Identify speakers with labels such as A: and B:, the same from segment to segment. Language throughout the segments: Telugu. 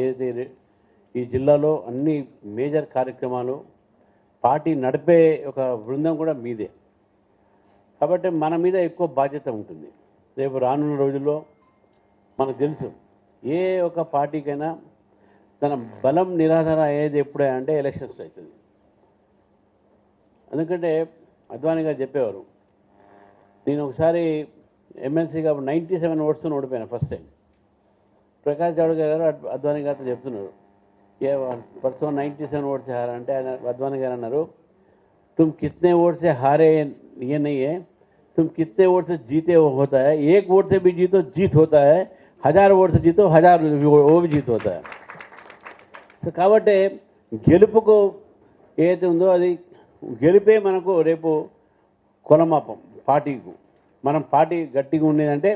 A: ఏదైతే ఈ జిల్లాలో అన్ని మేజర్ కార్యక్రమాలు పార్టీ నడిపే ఒక బృందం కూడా మీదే. కాబట్టి మన మీద ఎక్కువ బాధ్యత ఉంటుంది. రేపు రానున్న రోజుల్లో మనకు తెలుసు ఏ ఒక పార్టీకైనా తన బలం నిరాధార అయ్యేది ఎప్పుడే అంటే ఎలక్షన్స్ అవుతుంది. ఎందుకంటే అద్వానీ గారు చెప్పేవారు, నేను ఒకసారి ఎమ్మెల్సీగా 97 ఓట్స్తో ఓడిపోయాను ఫస్ట్ టైం. ప్రకాష్ జావడేకర్ గారు అద్వానీ గారితో చెప్తున్నారు, ఏ परसों 97 वोट से हारा అంటే ఆయన అద్వానీ గారు అన్నారు, तुम कितने वोट से हारे ये नहीं है, तुम कितने वोट से जीते होता है. एक वोट से भी जीतो जीत होता है, 1000 वोट से जीतो 1000 वो भी जीत होता है. సో కాబట్టి గెలుపుకు ఏదైతే ఉందో అది గెలిపే మనకు రేపు కొలమాపం. పార్టీకు మనం పార్టీ గట్టిగా ఉండేదంటే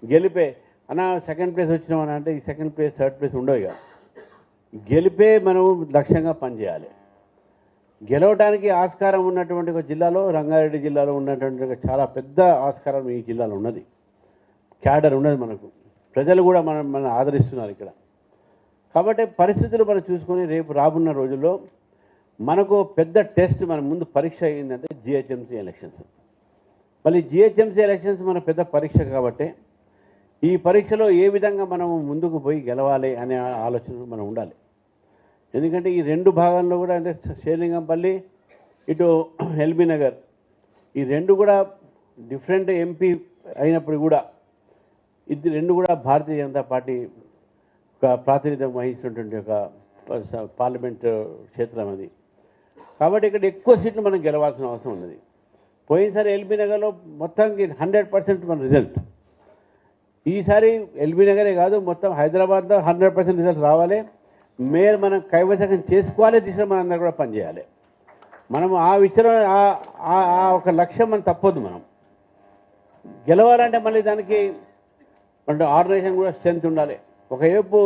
A: గెలిపే. అన్న సెకండ్ ప్లేస్ వచ్చినామని అంటే ఈ సెకండ్ ప్లేస్ థర్డ్ ప్లేస్ ఉండవు. ఇక గెలిపే మనం లక్ష్యంగా పనిచేయాలి. గెలవడానికి ఆస్కారం ఉన్నటువంటి ఒక జిల్లాలో రంగారెడ్డి జిల్లాలో ఉన్నటువంటి చాలా పెద్ద ఆస్కారం ఈ జిల్లాలో ఉన్నది. క్యాడర్ ఉన్నది మనకు. ప్రజలు కూడా మన ఆదరిస్తున్నారు ఇక్కడ. కాబట్టి పరిస్థితులు మనం చూసుకొని రేపు రానున్న రోజుల్లో మనకు పెద్ద టెస్ట్ మన ముందు పరీక్ష అయ్యిందంటే జిహెచ్ఎంసీ ఎలక్షన్స్. మళ్ళీ జిహెచ్ఎంసీ ఎలక్షన్స్ మన పెద్ద పరీక్ష కాబట్టి ఈ పరీక్షలో ఏ విధంగా మనం ముందుకు పోయి గెలవాలి అనే ఆలోచన మనం ఉండాలి. ఎందుకంటే ఈ రెండు భాగాల్లో కూడా అంటే షేర్లింగంపల్లి ఇటు ఎల్బీ నగర్ ఈ రెండు కూడా డిఫరెంట్ ఎంపీ అయినప్పుడు కూడా ఇది రెండు కూడా భారతీయ జనతా పార్టీ ఒక ప్రాతినిధ్యం వహిస్తున్నటువంటి ఒక పార్లమెంట్ క్షేత్రం అది. కాబట్టి ఇక్కడ ఎక్కువ సీట్లు మనం గెలవాల్సిన అవసరం ఉన్నది. పోయినసారి ఎల్బీ నగర్లో మొత్తానికి 100% మన రిజల్ట్. ఈసారి ఎల్బీ నగరే కాదు మొత్తం హైదరాబాద్లో 100% రిజల్ట్ రావాలి. మేయర్ మనం కైవసం చేసుకోవాలి. దిశలో మనం అందరూ కూడా పనిచేయాలి. మనం ఆ విషయంలో ఆ ఒక లక్ష్యం మనం తప్పొద్దు. మనం గెలవాలంటే మళ్ళీ దానికి అంటే ఆర్గనైజేషన్ కూడా స్ట్రెంత్ ఉండాలి. ఒకవైపు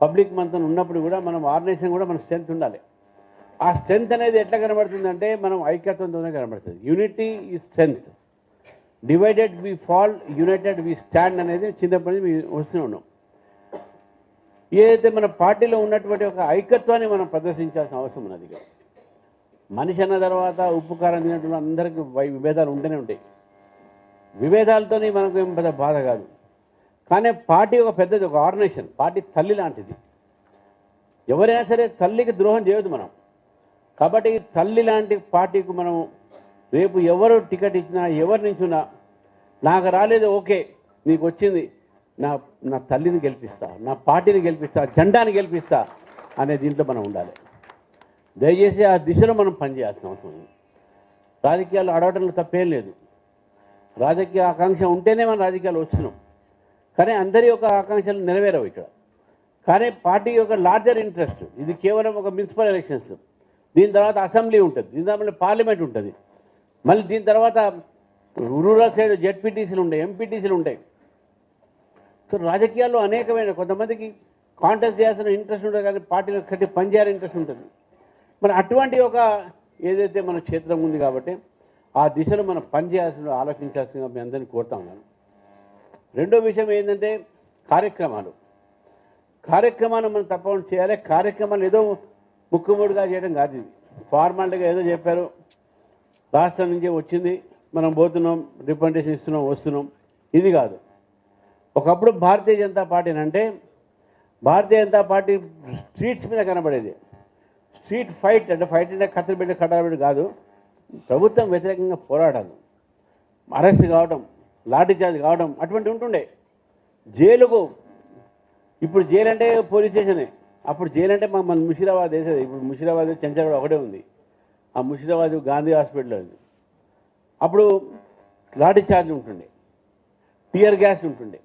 A: పబ్లిక్ మనతో ఉన్నప్పుడు కూడా మనం ఆర్గనైజేషన్ కూడా మన స్ట్రెంత్ ఉండాలి. ఆ స్ట్రెంత్ అనేది ఎట్లా కనబడుతుందంటే మనం ఐక్యత్వంతోనే కనబడుతుంది. Unity is strength. Divided we fall, united we stand అనేది చిన్నప్పటి నుంచి వస్తూనే ఉన్నాం. ఏదైతే మన పార్టీలో ఉన్నటువంటి ఒక ఐక్యత్వాన్ని మనం ప్రదర్శించాల్సిన అవసరం ఉన్నది. మనిషి అన్న తర్వాత ఉప్పు కారం తినటువంటి అందరికీ విభేదాలు ఉంటూనే ఉంటాయి. విభేదాలతోనే మనకు ఏం పెద్ద బాధ కాదు. కానీ పార్టీ ఒక పెద్దది, ఒక ఆర్గనైజేషన్. పార్టీ తల్లి లాంటిది. ఎవరైనా సరే తల్లికి ద్రోహం చేయొద్దు మనం. కాబట్టి తల్లి లాంటి పార్టీకి మనం రేపు ఎవరు టికెట్ ఇచ్చినా ఎవరి నుంచున్నా నాకు రాలేదు ఓకే, నీకు వచ్చింది, నా తల్లిని గెలిపిస్తా, నా పార్టీని గెలిపిస్తా, జెండాని గెలిపిస్తా అనే దీంట్లో మనం ఉండాలి. దయచేసి ఆ దిశలో మనం పనిచేయాల్సిన అవసరం ఉంది. రాజకీయాలు అడవటంలో తప్పేం లేదు. రాజకీయ ఆకాంక్ష ఉంటేనే మనం రాజకీయాలు వచ్చినాం. కానీ అందరి యొక్క ఆకాంక్షలు నెరవేరవు ఇక్కడ. కానీ పార్టీ యొక్క లార్జర్ ఇంట్రెస్ట్ ఇది కేవలం ఒక మున్సిపల్ ఎలక్షన్స్, దీని తర్వాత అసెంబ్లీ ఉంటుంది, దీని తర్వాత పార్లమెంట్ ఉంటుంది, మళ్ళీ దీని తర్వాత రూరల్ సైడ్ జెడ్పీటీసీలు ఉంటాయి, ఎంపీటీసీలు ఉంటాయి. సో రాజకీయాల్లో అనేకమైన కొంతమందికి కాంటెస్ట్ చేయాల్సిన ఇంట్రెస్ట్ ఉంటుంది, కానీ పార్టీలో కట్టి పనిచేయాలని ఇంట్రెస్ట్ ఉంటుంది. మరి అటువంటి ఒక ఏదైతే మన క్షేత్రం ఉంది కాబట్టి ఆ దిశలో మనం పనిచేయాల్సిన ఆలోచించాల్సిందిగా మీ అందరినీ కోరుతా ఉన్నాను. రెండో విషయం ఏంటంటే కార్యక్రమాలు మనం తప్పకుండా చేయాలి. కార్యక్రమాలు ఏదో ముక్కుముడిగా చేయడం కాదు. ఇది ఫార్మాలిటీగా ఏదో చెప్పారు, రాష్ట్రం నుంచి వచ్చింది, మనం పోతున్నాం, రిప్రజెంటేషన్ ఇస్తున్నాం, వస్తున్నాం, ఇది కాదు. ఒకప్పుడు భారతీయ జనతా పార్టీ అంటే భారతీయ జనతా పార్టీ స్ట్రీట్స్ మీద కనబడేది. స్ట్రీట్ ఫైట్ అంటే ఫైట్ అంటే కత్తిరి పెట్టి కట్టాలి కాదు, ప్రభుత్వం వ్యతిరేకంగా పోరాటాలు, అరెస్ట్ కావడం, లాఠీచార్జ్ కావడం అటువంటి ఉంటుండే. జైలుకు ఇప్పుడు జైలు అంటే పోలీస్ స్టేషనే, అప్పుడు జైలు అంటే మన ముషిరాబాద్ వేసేది. ఇప్పుడు ముషిరాబాద్ చెంచగడ ఒకటే ఉంది. ఆ ముషిరాబాద్ గాంధీ హాస్పిటల్ ఉంది. అప్పుడు లాఠీచార్జ్ ఉంటుండే, టియర్ గ్యాస్ ఉంటుండే.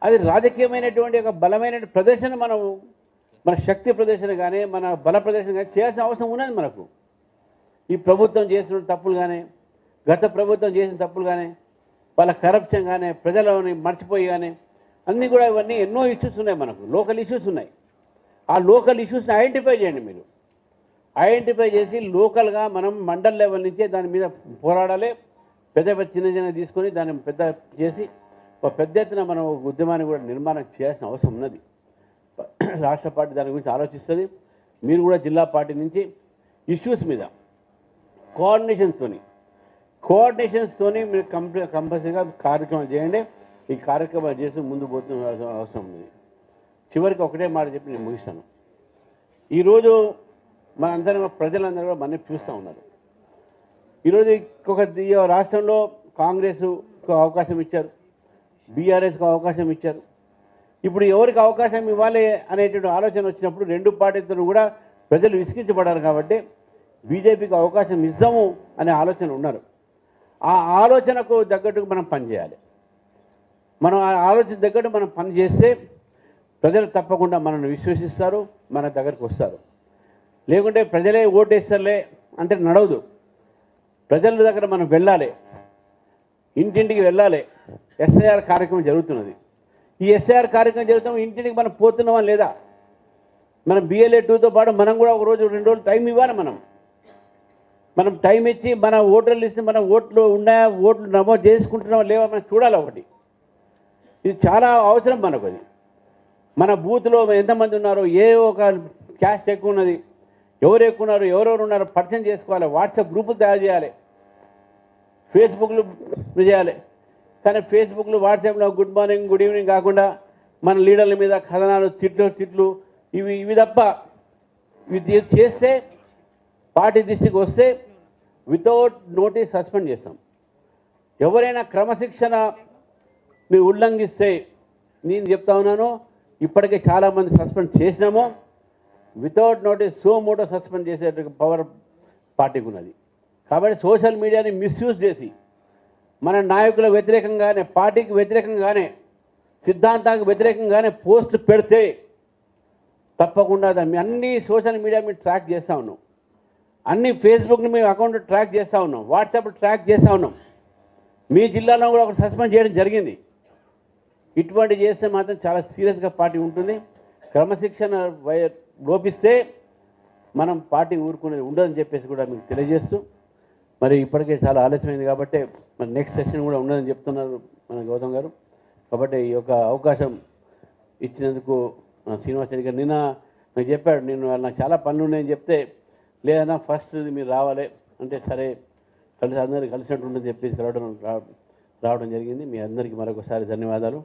A: అది రాజకీయమైనటువంటి ఒక బలమైన ప్రదర్శన మన శక్తి ప్రదర్శన కానీ మన బల ప్రదర్శన కానీ చేయాల్సిన అవసరం ఉన్నది మనకు. ఈ ప్రభుత్వం చేసిన తప్పులు కానీ, గత ప్రభుత్వం చేసిన తప్పులు కానీ, వాళ్ళ కరప్షన్ కానీ, ప్రజలని మర్చిపోయి కానీ అన్నీ కూడా ఇవన్నీ ఎన్నో ఇష్యూస్ ఉన్నాయి. మనకు లోకల్ ఇష్యూస్ ఉన్నాయి. ఆ లోకల్ ఇష్యూస్ని ఐడెంటిఫై చేయండి. మీరు ఐడెంటిఫై చేసి లోకల్గా మనం మండల్ లెవెల్ నుంచే దాని మీద పోరాడాలి. చిన్న తీసుకొని దాన్ని పెద్ద చేసి ఒక పెద్ద ఎత్తున మనం ఉద్యమాన్ని కూడా నిర్మాణం చేయాల్సిన అవసరం ఉన్నది. రాష్ట్ర పార్టీ దాని గురించి ఆలోచిస్తుంది. మీరు కూడా జిల్లా పార్టీ నుంచి ఇష్యూస్ మీద కోఆర్డినేషన్స్తోని మీరు కంపల్సరీగా కార్యక్రమాలు చేయండి. ఈ కార్యక్రమాలు చేసి ముందు పోతున్న అవసరం ఉంది. చివరికి ఒకటే మాట చెప్పి నేను ముగిస్తాను. ఈరోజు మనందరం ప్రజలందరూ కూడా మనని చూస్తూ ఉన్నారు. ఈరోజు ఈ రాష్ట్రంలో కాంగ్రెస్కు అవకాశం ఇచ్చారు, బీఆర్ఎస్కు అవకాశం ఇచ్చారు. ఇప్పుడు ఎవరికి అవకాశం ఇవ్వాలి అనేటువంటి ఆలోచన వచ్చినప్పుడు రెండు పార్టీలతో కూడా ప్రజలు విసిగించబడారు. కాబట్టి బీజేపీకి అవకాశం ఇద్దాము అనే ఆలోచన ఉన్నారు. ఆ ఆలోచనకు తగ్గట్టుకు మనం పనిచేయాలి. మనం ఆ ఆలోచన తగ్గట్టు మనం పని చేస్తే ప్రజలు తప్పకుండా మనల్ని విశ్వసిస్తారు, మన దగ్గరికి వస్తారు. లేకుంటే ప్రజలే ఓటేస్తారులే అంటే నడవదు. ప్రజల దగ్గర మనం వెళ్ళాలి, ఇంటింటికి వెళ్ళాలి. ఎస్ఐఆర్ కార్యక్రమం జరుగుతున్నది. ఈ ఎస్ఐఆర్ కార్యక్రమం జరుగుతాం, ఇంటింటికి మనం పోతున్నామా లేదా? మనం BLA 2తో పాటు మనం కూడా ఒక రోజు 2 రోజులు టైం ఇవ్వాలి. మనం టైం ఇచ్చి మన ఓటర్ లిస్ట్, మన ఓట్లు ఉన్నాయా, ఓట్లు నమోదు చేసుకుంటున్నామా లేవా మనం చూడాలి. ఒకటి ఇది చాలా అవసరం మనకు. అది మన బూత్లో ఎంతమంది ఉన్నారు, ఏ ఒక క్యాస్ట్ ఎక్కువ ఉన్నది, ఎవరు ఎక్కువ ఉన్నారు, ఎవరెవరు ఉన్నారో పరిచయం చేసుకోవాలి. వాట్సాప్ గ్రూపులు తయారు చేయాలి, ఫేస్బుక్లు చేయాలి. కానీ ఫేస్బుక్లు, వాట్సాప్లో గుడ్ మార్నింగ్, గుడ్ ఈవినింగ్ కాకుండా మన లీడర్ల మీద కథనాలు, తిట్లు ఇవి తప్ప ఇవి చేస్తే పార్టీ దృష్టికి వస్తే వితౌట్ నోటీస్ సస్పెండ్ చేస్తాం. ఎవరైనా క్రమశిక్షణని ఉల్లంఘిస్తే నేను చెప్తా ఉన్నాను, ఇప్పటికే చాలామంది సస్పెండ్ చేసినాము. వితౌట్ నోటీస్ మోటో సస్పెండ్ చేసే పవర్ పార్టీకి ఉన్నది. కాబట్టి సోషల్ మీడియాని మిస్యూజ్ చేసి మన నాయకుల వ్యతిరేకంగానే, పార్టీకి వ్యతిరేకంగానే, సిద్ధాంతానికి వ్యతిరేకంగానే పోస్టులు పెడితే తప్పకుండా అన్ని సోషల్ మీడియా మేము ట్రాక్ చేస్తూ ఉన్నాం. అన్ని ఫేస్బుక్ని మేము అకౌంట్ ట్రాక్ చేస్తూ ఉన్నాం, వాట్సాప్ ట్రాక్ చేస్తూ ఉన్నాం. మీ జిల్లాలో కూడా ఒకటి సస్పెండ్ చేయడం జరిగింది. ఇటువంటి చేస్తే మాత్రం చాలా సీరియస్గా పార్టీ ఉంటుంది. క్రమశిక్షణ లోపిస్తే మనం పార్టీ ఊరుకునేది ఉండదని చెప్పేసి కూడా మీకు తెలియజేస్తూ, మరి ఇప్పటికే చాలా ఆలస్యమైంది కాబట్టి మరి నెక్స్ట్ సెషన్ కూడా ఉండదని చెప్తున్నారు మన గౌతమ్ గారు. కాబట్టి ఈ యొక్క అవకాశం ఇచ్చినందుకు శ్రీనివాస్ రెడ్డి గారు నిన్న నాకు చెప్పాడు, నేను నాకు చాలా పనులు ఉన్నాయని చెప్తే, లేదన్నా ఫస్ట్ మీరు రావాలి అంటే సరే అందరికీ కలిసినట్టు ఉందని చెప్పేసి రావడం జరిగింది. మీ అందరికీ మరొకసారి ధన్యవాదాలు.